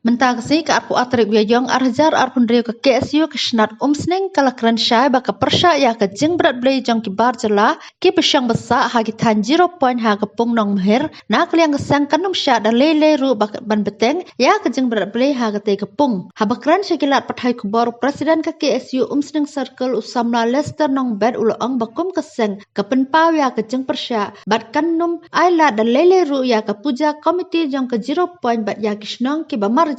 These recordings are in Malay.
Mentagsi ke arpu atrik biayong arjar arpun rio ke KSU ke senat umsning kalakran syai baka persya ya ke jing berat beli jong ki bar jela ki pesyang besak hagi tan 0 point ha ke pung nong mahir na kaliang kesang kanum syak dan lele ru baka ban beteng ya ke jing berat beli ha ke te ke pung habakran syakilat pathai kubor presiden ke KSU umsning circle usamla Lester nong bed uloong bakum keseng ke penpau ya ke jing persya bat kanum ailat dan lele ru ya ke puja komiti jong ke 0 point bat ya kisnong ki bamar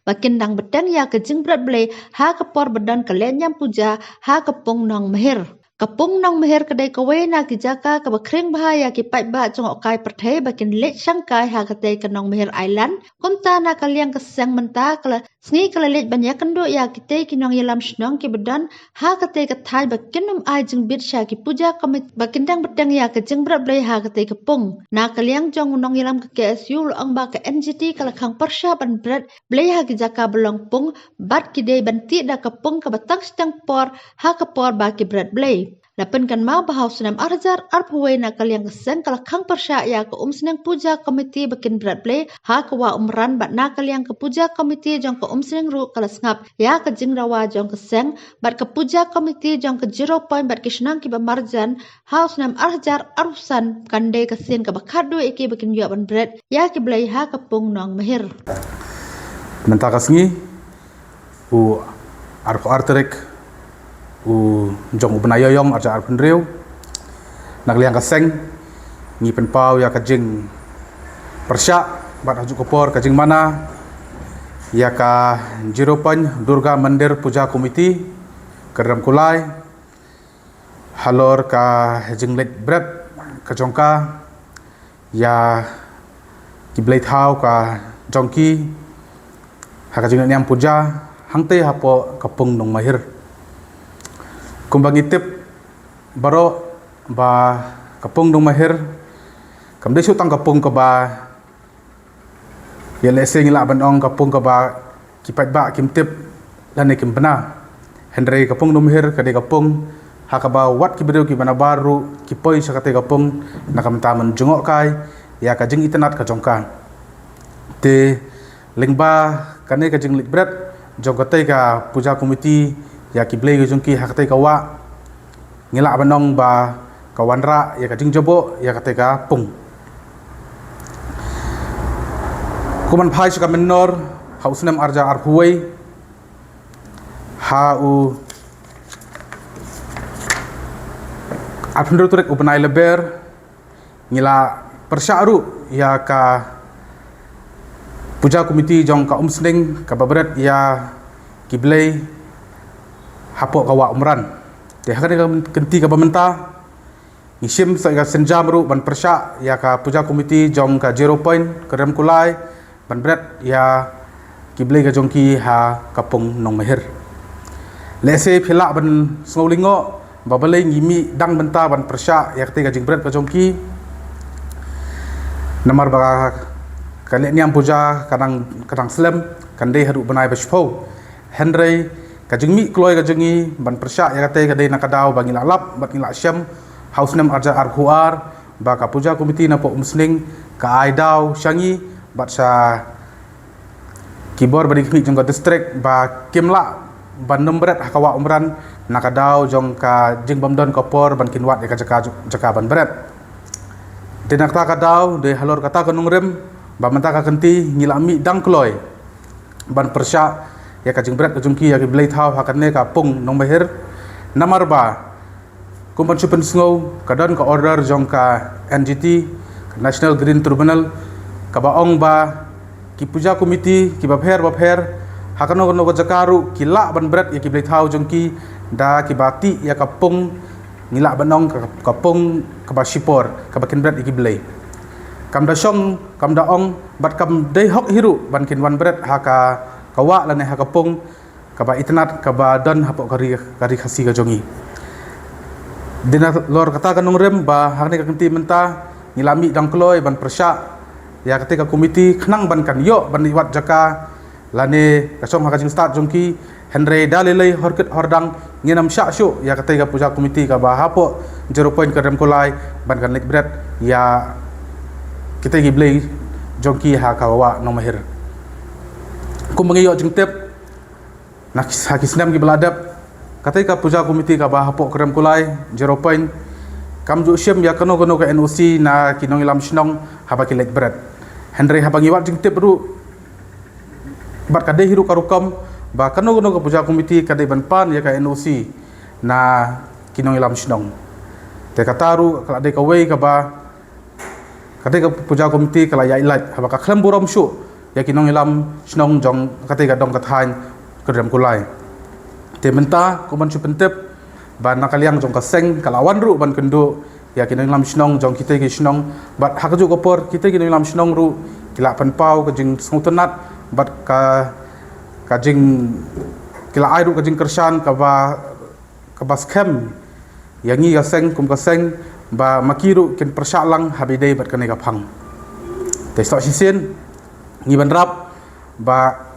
bakin dang bedang ya ke jing berat beli ha kepor bedan kalian puja ha kepung nong mahir kepung nong mahir kedai kawe na ki jaka ke bakring bahaya ki pai ba jong okai perthai bakin lek sangkai ha kedai ke nong mahir island kumta na kalian keseng menta kala sngi kala lek banyak kendo ya kita ki nong yelam snong ki bedan ha kedai ke thai bakin ai jing bit sya ki puja komit bakin dang bedang ya ke jing berat beli ha kedai kepung na kalian jong nong yelam ke KSU loang ba ke NGT kala khang persya ban berat beli ha ki jaka belong pung bat ki dei banti da kepung ke batang stang por ha ke por ba ki berat beli lapen kan mau bahau senam arjar arpwe na kaliang keseng kala khang persya ya ke umseneng puja komiti bakin berat beli ha ke wa umran bat na kaliang ke puja komiti jong ke umseneng ru kala sngap ya ke jing rawa jong keseng bat ke puja komiti jong ke 0 point bat kisnang ki bamarjan hau senam arjar arusan kande kesin ke bakhadu iki bakin yo ban berat ya ki beli ha ke pung nong mahir mentakasngi u arko arterik u jong ubenayoyong arja arpun riu nagliang kaseng ngi penpau ya kajing persya bat hajuk kopor kajing mana ya ka 0 point Durga Mandir Puja Komiti Keram Kulai halor ka jing let bret kajongka ya kiblait hau ka jongki hakajing niam puja hangte hapo kapung nong mahir kumbang itip baro ba kapung nong mahir kamde sutang kapung ka ba ya lese ngila banong kapung ka ba kipat ba kimtip lane kimpena Henry kapung nong mahir kade kapung hakaba wat kibrew ki bana baru kipoi sakate kapung nakamtaman jungok kai ya kajing itenat ka jongka te lingba kane kajing litbret jongkate ka puja komiti ya kiblei ke jongki hakate ka wa ngila banong ba kawanra ya kajing jobo ya kate ka pung kuman phai suka menor hausnam arja arhuai hau apndro turek upenai leber ngila persyaru ya ka puja komiti jong ka umsning ka babret ya kiblei hapo ka wa umran te hakane kenti ka bamenta ngisim sa ka senjamru ban persya ya ka puja komiti jong ka 0 point kerem kulai ban bret ya kiblei ka jongki ha kapung nong mahir lese phila ban sngolingo babalai ngimi dang benta ban persya ya kete ka jing bret ka jongki namar ba kali niam puja kadang slam kande hadu banai bashpo Henry kajingmi kloy kajengi ban persya ya kate kade nakadau bangila lap bat ngila syam hausnam arja arhuar ba ka puja komiti na po umsning ka aidau syangi bat sa kibor badi kimi jong ka district ba kimla ban nombret hakawa umran nakadau jong ka jing bamdon kopor ban kinwat ya ka jaka ban beret denak ta kadau de halor kata kanungrem ba menta ka kenti ngilami dang kloy ban persya ya kajing berat kajungki ya kiblai thau hakane ka pung nong mahir namar ba kumpan supen snow kadon ka order jong ka NGT National Green Tribunal ka baong ba ki puja komiti ki babher hakano no jakaru kila ban berat ya kiblai thau jongki da ki bati ya ka pung ngila banong ka pung ka ba sipor ka bakin berat ya kiblai kamda syong kamda ong bat kam dei hok hiru ban kinwan beret haka kawa lane haka pung kaba itnat kaba don hapok kari khasi ka jongi dina lor kata kanung rem ba hakne ka kenti menta ngilami dang kloy ban persya ya ketika komiti khnang ban kan yo ban iwat jaka lane kasong haka jing start jongki Henry dalilai horket hordang nginam syak syuk ya ketika puja komiti kaba hapok 0 point kerem kolai ban kan lek beret ya kita giblei jongki ha kawa no mahir aku mengiyok jeng tip nak hakisnam gi beladap katai ka puja komiti ka bah hapok krem kulai 0 point kam ju syem ya kano ka NOC na kinong ilam shnong haba ki lek berat Henry haba ngiwat jeng tip ru bat kadai hiru karukam ba kano ka puja komiti kadai banpan ya ka NOC na kinong ilam shnong te kataru kala dei ka wei ka ba kadai ka puja komiti kala ya ilat haba ka khlem buram shu ya kinong ilam shnong jong kadai ka dong kathain kedram kulai te menta kuman chu pentep ban nakaliang jong kaseng kalawan ru ban kendo ya kinong ilam shnong jong kita ki shnong bat hakaju kopor kita kinong ilam shnong ru kila panpau ka jing smutenat bat ka jing kila ai ru ka jing kersan ka ba scam yangi kaseng kum kaseng ba makiru kin persyalang habidei bat kanai ka phang te stok sisen ngi ban rap ba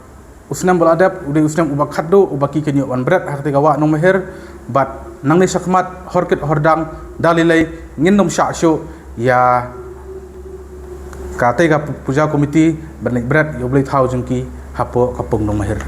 usnam beladap udah usnam ubak khaddo ubaki kenyo wan berat hak tiga wa nong meher bat nang ni sakmat horkit hordang dalilai ngin nom syaksyo ya ka puja komiti bernik berat yo boleh tahu jengki hapo kapung nong meher